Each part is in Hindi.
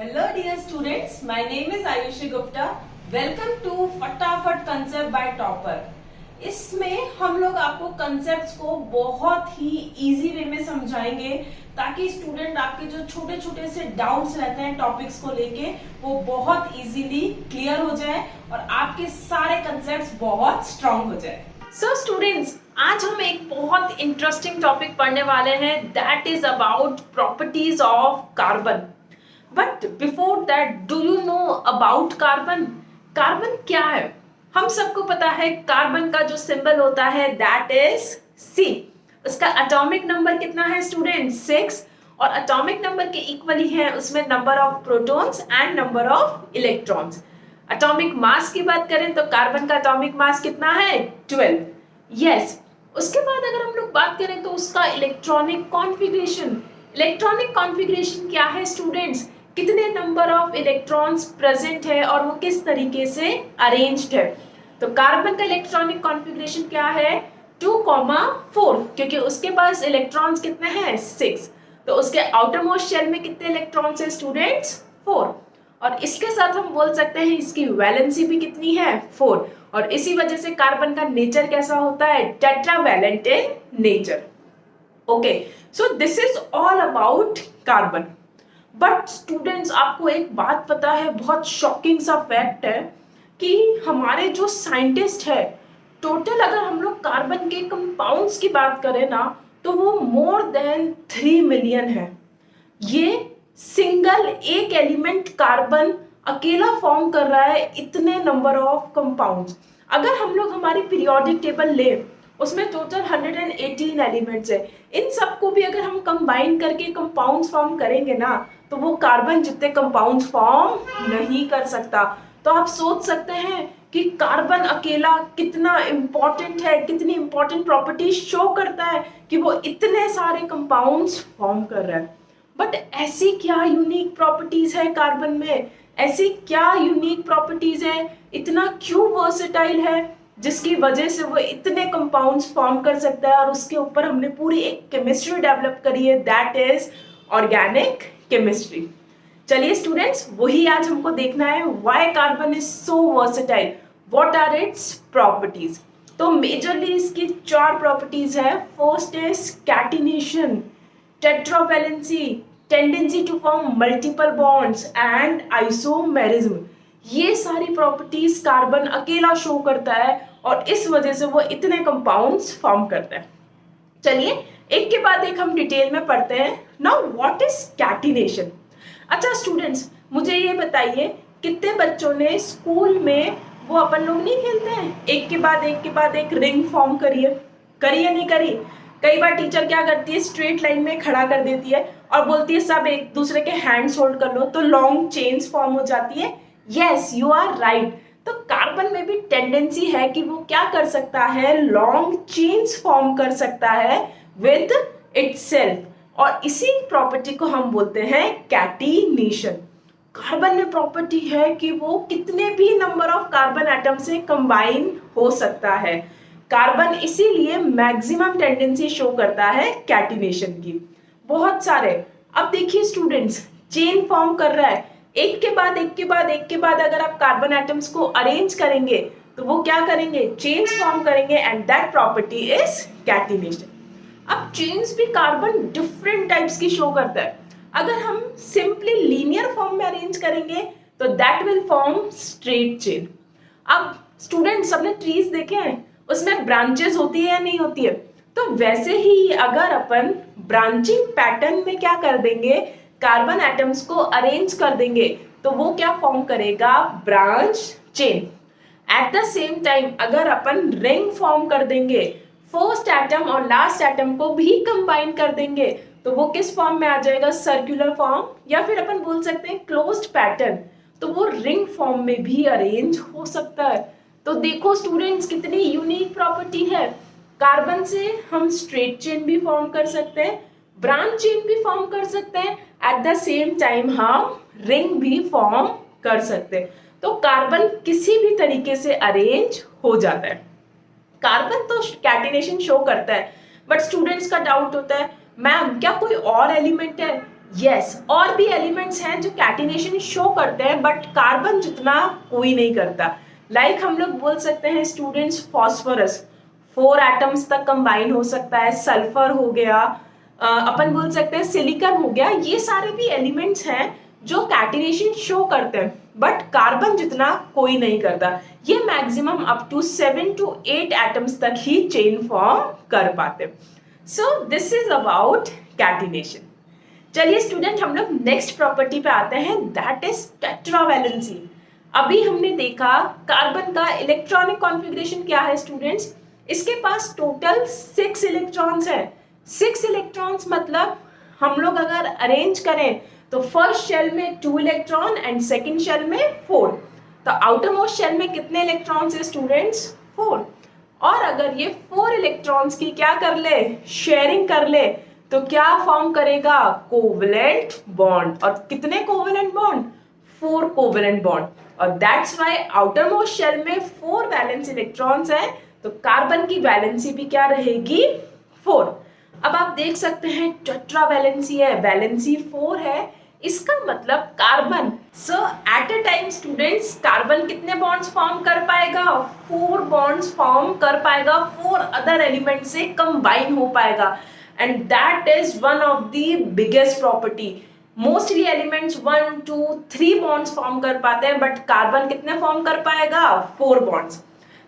Hello dear students, my name is Ayushi Gupta. Welcome to फटाफट कंसेप्ट बाय टॉपर। इसमें हम लोग आपको कंसेप्ट्स को बहुत ही इजी वे में समझाएंगे ताकि स्टूडेंट आपके जो छोटे छोटे से डाउट्स रहते हैं टॉपिक्स को लेके वो बहुत इजीली क्लियर हो जाए और आपके सारे कंसेप्ट्स बहुत स्ट्रांग हो जाए। सो स्टूडेंट्स, आज हम एक बहुत इंटरेस्टिंग टॉपिक पढ़ने वाले हैं, that is about properties of carbon. But before that, do you know about carbon? Carbon क्या है? हम सबको पता है कार्बन का जो सिंबल होता है दैट इज C। उसका एटॉमिक नंबर कितना है स्टूडेंट? 6। और एटॉमिक नंबर के इक्वली है उसमें number of protons and number of electrons. Atomic mass की बात करें तो कार्बन का एटॉमिक मास कितना है? 12। यस। उसके बाद अगर हम लोग बात करें तो उसका इलेक्ट्रॉनिक कॉन्फ़िगरेशन। इलेक्ट्रॉनिक कॉन्फ़िगरेशन क्या है स्टूडेंट्स? कितने नंबर ऑफ इलेक्ट्रॉन्स प्रेजेंट है और वो किस तरीके से अरेंज्ड है। तो कार्बन का इलेक्ट्रॉनिक कॉन्फ़िगरेशन क्या है? 2,4, क्योंकि उसके पास इलेक्ट्रॉन्स कितने हैं? 6। तो उसके आउटर मोस्ट शेल में कितने इलेक्ट्रॉन्स है स्टूडेंट्स? 4। और इसके साथ हम बोल सकते हैं इसकी वैलेंसी भी कितनी है? 4। और इसी वजह से कार्बन का नेचर कैसा होता है? Tetravalent in nature. Okay, so this is all about carbon. But students, आपको एक बात पता है, बहुत शॉकिंग सा फैक्ट है कि हमारे जो साइंटिस्ट है, टोटल अगर हम लोग कार्बन के कंपाउंड्स की बात करें ना तो वो मोर देन 3 मिलियन है। ये सिंगल एक एलिमेंट कार्बन अकेला फॉर्म कर रहा है इतने नंबर ऑफ कंपाउंड्स। अगर हम लोग हमारी पीरियोडिक टेबल ले, उसमें टोटल 118 एलिमेंट्स है। इन सबको भी अगर हम कंबाइन करके कंपाउंड्स फॉर्म करेंगे ना तो वो कार्बन जितने कंपाउंड्स फॉर्म नहीं कर सकता। तो आप सोच सकते हैं कि कार्बन अकेला कितना इम्पोर्टेंट है, कितनी इम्पोर्टेंट प्रॉपर्टीज शो करता है कि वो इतने सारे कंपाउंड्स फॉर्म कर रहा है। बट ऐसी क्या यूनिक प्रॉपर्टीज है कार्बन में? ऐसी क्या यूनिक प्रॉपर्टीज है, इतना क्यों वर्सेटाइल है जिसकी वजह से वो इतने कंपाउंड्स फॉर्म कर सकता है? और उसके ऊपर हमने पूरी एक केमिस्ट्री डेवलप करी है, दैट इज ऑर्गेनिक केमिस्ट्री। चलिए स्टूडेंट्स, वही आज हमको देखना है, why carbon is so versatile, what are its properties. तो मेजरली इसकी 4 प्रॉपर्टीज है। First is catenation, tetravalency, tendency to form multiple bonds and isomerism. ये सारी प्रॉपर्टीज कार्बन अकेला शो करता है और इस वजह से वो इतने कंपाउंड्स फॉर्म करता है। चलिए एक के बाद एक हम डिटेल में पढ़ते हैं। Now what is catenation? अच्छा स्टूडेंट्स, मुझे ये बताइए कितने बच्चों ने स्कूल में वो अपन लोग नहीं खेलते हैं एक के बाद एक रिंग फॉर्म करिए नहीं करी? कई बार टीचर क्या करती है, स्ट्रेट लाइन में खड़ा कर देती है और बोलती है सब एक दूसरे के हैंड्स होल्ड कर लो, तो लॉन्ग चेन्स फॉर्म हो जाती है। Yes, you are right. तो कार्बन में भी टेंडेंसी है कि वो क्या कर सकता है, लॉन्ग चेन्स फॉर्म कर सकता है विद इटसेल्फ, और इसी प्रॉपर्टी को हम बोलते हैं कैटिनेशन। कार्बन में प्रॉपर्टी है कि वो कितने भी नंबर ऑफ कार्बन एटम से कंबाइन हो सकता है। कार्बन इसीलिए मैक्सिमम टेंडेंसी शो करता है कैटिनेशन की। बहुत सारे, अब देखिए स्टूडेंट्स, चेन फॉर्म कर रहा है, एक के बाद अगर आप कार्बन एटम्स को अरेंज करेंगे तो वो क्या करेंगे, चेन्स फॉर्म करेंगे, and that property is catenation. अब चेन्स भी कार्बन डिफरेंट टाइप्स की शो करता है। अगर हम सिंपली लीनियर फॉर्म में अरेंज करेंगे तो that will form straight chain. अब स्टूडेंट, सबने ट्रीज देखे हैं, उसमें ब्रांचेस होती है या नहीं होती है? तो वैसे ही अगर अपन ब्रांचिंग पैटर्न में क्या कर देंगे, कार्बन एटम्स को अरेंज कर देंगे तो वो क्या फॉर्म करेगा, branch chain. At the same time अगर अपन रिंग फॉर्म कर देंगे, फर्स्ट एटम और लास्ट एटम को भी कंबाइन कर देंगे तो वो किस फॉर्म में आ जाएगा, सर्कुलर फॉर्म, या फिर अपन बोल सकते हैं क्लोज्ड पैटर्न, तो वो रिंग फॉर्म में भी अरेंज हो सकता है। तो देखो स्टूडेंट्स, कितनी यूनिक प्रॉपर्टी है। कार्बन से हम स्ट्रेट चेन भी फॉर्म कर सकते हैं, ब्रांच चेन भी फॉर्म कर सकते हैं, एट द सेम टाइम हम रिंग भी फॉर्म कर सकते हैं। तो कार्बन किसी भी तरीके से अरेंज हो जाता है। कार्बन तो कैटिनेशन शो करता है, बट स्टूडेंट्स का डाउट होता है, मैम क्या कोई और एलिमेंट है यस, और भी एलिमेंट्स हैं जो कैटिनेशन शो करते हैं बट कार्बन जितना कोई नहीं करता। लाइक हम लोग बोल सकते हैं स्टूडेंट्स, फॉस्फोरस 4 एटम्स तक कंबाइन हो सकता है, सल्फर हो गया, अपन बोल सकते हैं सिलिकॉन हो गया। ये सारे भी एलिमेंट्स हैं जो कैटिनेशन शो करते हैं बट कार्बन जितना कोई नहीं करता। ये maximum up to 7 to 8 atoms तक ही चेन फॉर्म कर पाते। So this is about catenation. चलिए स्टूडेंट, हम लोग नेक्स्ट प्रॉपर्टी पे आते हैं, दैट इज टेट्रावैलेंसी। अभी हमने देखा कार्बन का इलेक्ट्रॉनिक कॉन्फ़िगरेशन क्या है स्टूडेंट्स, इसके पास टोटल 6 इलेक्ट्रॉन्स है। 6 इलेक्ट्रॉन्स मतलब हम लोग अगर अरेंज करें तो फर्स्ट शेल में 2 इलेक्ट्रॉन एंड सेकेंड शेल में 4। तो आउटर मोस्ट शेल में कितने इलेक्ट्रॉन्स है स्टूडेंट्स, 4। और अगर ये 4 इलेक्ट्रॉन्स की क्या कर ले, शेयरिंग कर ले, तो क्या फॉर्म करेगा, कोवेलेंट बॉन्ड। और कितने कोवेलेंट बॉन्ड, 4 कोवेलेंट बॉन्ड। और that's why outer most shell में 4 वैलेंस इलेक्ट्रॉन्स हैं, तो कार्बन की वैलेंसी भी क्या रहेगी, 4। अब आप देख सकते हैं टेट्रा वैलेंसी है, वैलेंसी 4 है, इसका मतलब carbon. So at a time students, carbon कितने बॉन्ड्स फॉर्म कर पाएगा, 4 बॉन्ड्स फॉर्म कर पाएगा, 4 अदर एलिमेंट से कंबाइन हो पाएगा। And that is one of the biggest property. Mostly elements 1, 2, 3 bonds form कर पाते हैं, but कार्बन कितने फॉर्म कर पाएगा, 4 bonds.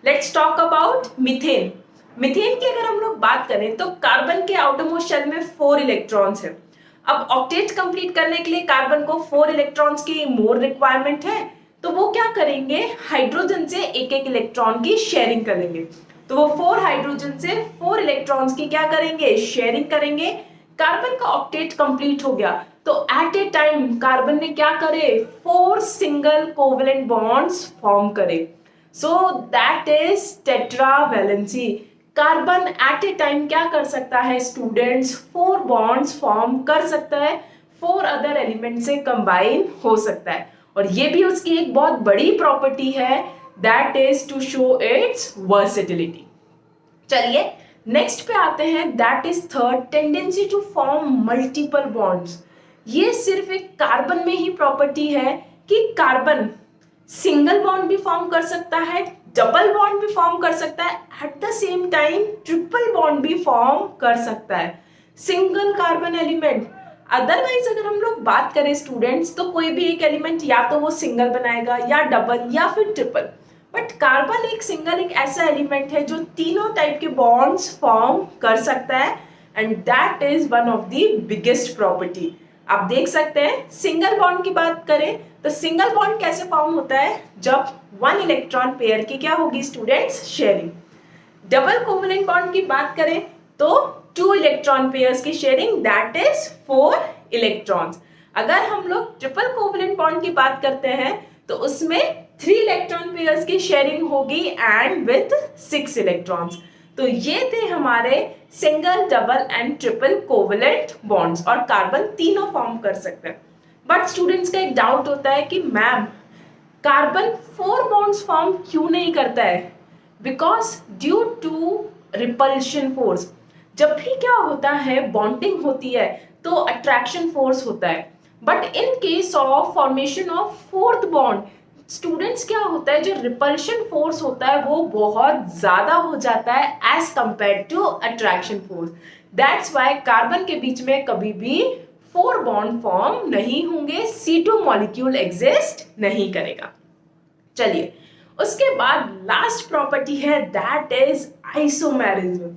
Let's talk about methane. Methane की अगर हम लोग बात करें तो कार्बन के आउटरमोस्ट शेल में 4 इलेक्ट्रॉन्स है। अब ऑक्टेट कंप्लीट करने के लिए कार्बन को 4 इलेक्ट्रॉन्स की मोर रिक्वायरमेंट है, तो वो क्या करेंगे, हाइड्रोजन से एक एक इलेक्ट्रॉन की शेयरिंग करेंगे। तो वो 4 हाइड्रोजन से 4 इलेक्ट्रॉन्स की क्या करेंगे, शेयरिंग करेंगे। कार्बन का ऑक्टेट कंप्लीट हो गया, तो एट ए टाइम कार्बन ने क्या करे, 4 सिंगल कोवेलेंट बॉन्ड्स फॉर्म करे। So that is tetravalency. Carbon at a time क्या कर सकता है स्टूडेंट्स, 4 बॉन्ड्स फॉर्म कर सकता है, 4 अदर एलिमेंट से कंबाइन हो सकता है। और ये भी उसकी एक बहुत बड़ी प्रॉपर्टी है, that is to show its versatility. चलिए नेक्स्ट पे आते हैं, that is third, tendency to form multiple bonds. ये सिर्फ एक कार्बन में ही प्रॉपर्टी है कि कार्बन सिंगल बॉन्ड भी फॉर्म कर सकता है, डबल बॉन्ड भी फॉर्म कर सकता है, at the same time triple bond भी फॉर्म कर सकता है सिंगल कार्बन एलिमेंट। अदरवाइज अगर हम लोग बात करें स्टूडेंट्स, तो कोई भी एक एलिमेंट या तो वो सिंगल बनाएगा या डबल या फिर ट्रिपल, बट कार्बन एक सिंगल एक ऐसा एलिमेंट है जो तीनों टाइप के बॉन्ड्स फॉर्म कर सकता है, and that is one of the biggest property. आप देख सकते हैं सिंगल बॉन्ड की बात करें तो सिंगल बॉन्ड कैसे फॉर्म होता है, जब 1 इलेक्ट्रॉन पेयर की क्या होगी students, sharing. Double covalent bond की बात करें तो 2 इलेक्ट्रॉन पेयर्स की शेयरिंग, दैट इज 4 इलेक्ट्रॉन्स। अगर हम लोग ट्रिपल कोवेलेंट बॉन्ड की बात करते हैं तो उसमें 3 इलेक्ट्रॉन पेयर्स की शेयरिंग होगी एंड विथ 6 इलेक्ट्रॉन्स। तो ये थे हमारे single, double and triple covalent bonds, और कार्बन तीनों फॉर्म कर सकते हैं। बट स्टूडेंट्स का एक डाउट होता है कि मैम कार्बन 4 बॉन्ड्स फॉर्म क्यों नहीं करता है, because due to repulsion force. जब भी क्या होता है, बॉन्डिंग होती है तो अट्रैक्शन फोर्स होता है, but in case of formation of 4th bond students क्या होता है, जो रिपल्शन फोर्स होता है वो बहुत ज्यादा हो जाता है as compare to attraction force. That's why carbon के बीच में कभी भी 4 बॉन्ड फॉर्म नहीं होंगे, C2 मॉलिक्यूल एग्जिस्ट नहीं करेगा। चलिए उसके बाद लास्ट प्रॉपर्टी है, that is isomerism.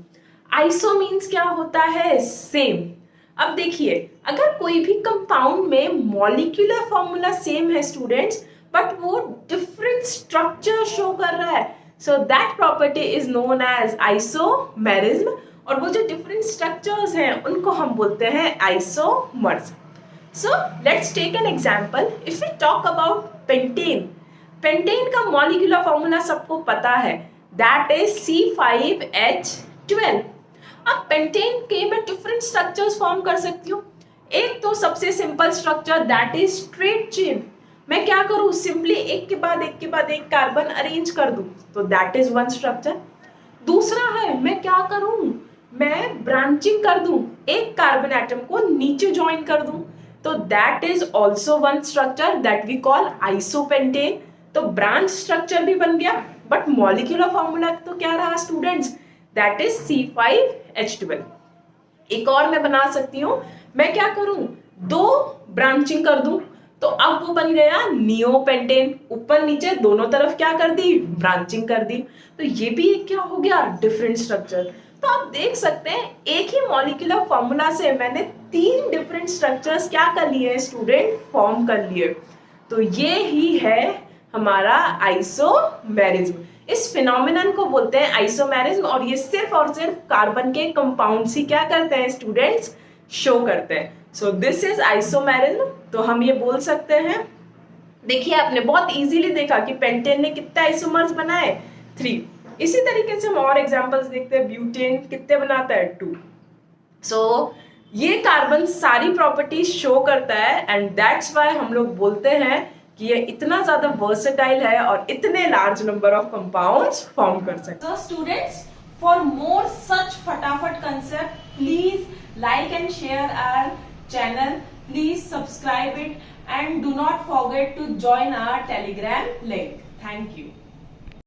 Iso means क्या होता है, सेम। अब देखिए अगर कोई भी कंपाउंड में मॉलिक्यूलर फॉर्मूला सेम है स्टूडेंट्स, बट वो डिफरेंट स्ट्रक्चर शो कर रहा है, so that property is known as isomerism. और वो जो डिफरेंट स्ट्रक्चर्स हैं उनको हम बोलते हैं isomers. So let's take an example, if we talk about pentane. Pentane का मॉलिक्यूलर फॉर्मूला सबको पता है, दैट इज C5H12। अब पेंटेन के मैं डिफरेंट स्ट्रक्चर्स फॉर्म कर सकती हूँ। एक तो सबसे simple structure, that is straight chain. मैं क्या करूँ, सिंपली एक के बाद एक कार्बन अरेंज कर दूं, तो दैट इज वन स्ट्रक्चर। दूसरा है मैं क्या करूं, मैं ब्रांचिंग कर दूं, एक कार्बन एटम को नीचे ज्वाइन कर दूं, तो तो that is also one structure that we call isopentane. तो ब्रांच स्ट्रक्चर भी बन गया, बट मॉलिक्यूलर फॉर्मूला तो क्या रहा स्टूडेंट्स, दैट इज C5H12। एक और मैं बना सकती हूँ, मैं क्या करूं, 2 ब्रांचिंग कर दूं, तो अब वो बन गया नियोपेंटेन। ऊपर नीचे दोनों तरफ क्या कर दी, ब्रांचिंग कर दी। तो ये भी एक क्या हो गया, डिफरेंट स्ट्रक्चर। तो आप देख सकते हैं एक ही मॉलिक्यूलर फॉर्मूला से मैंने 3 डिफरेंट स्ट्रक्चर्स क्या कर लिए स्टूडेंट, फॉर्म कर लिए। तो ये ही है हमारा आइसोमेरिज्म। इस फिनोमिनन को बोलते हैं आइसोमेरिज्म, और ये सिर्फ और सिर्फ कार्बन के कंपाउंड्स ही क्या करते हैं स्टूडेंट्स, शो करते हैं। सो दिस इज आइसोमेरिज्म। तो हम ये बोल सकते हैं, देखिए आपने बहुत इजीली देखा कि पेंटेन ने कितने आइसोमर्स बनाए, 3। इसी तरीके से हम और एग्जांपल्स देखते हैं, ब्यूटेन कितने बनाता है, 2। सो ये कार्बन सारी प्रॉपर्टीज शो करता है, एंड दैट्स व्हाई हम लोग बोलते हैं कि ये इतना ज्यादा वर्सेटाइल है और इतने large number of compounds form कर सकते हैं। So students, for more such फटाफट concept, please like and share our channel. Please subscribe it and do not forget to join our Telegram link. Thank you.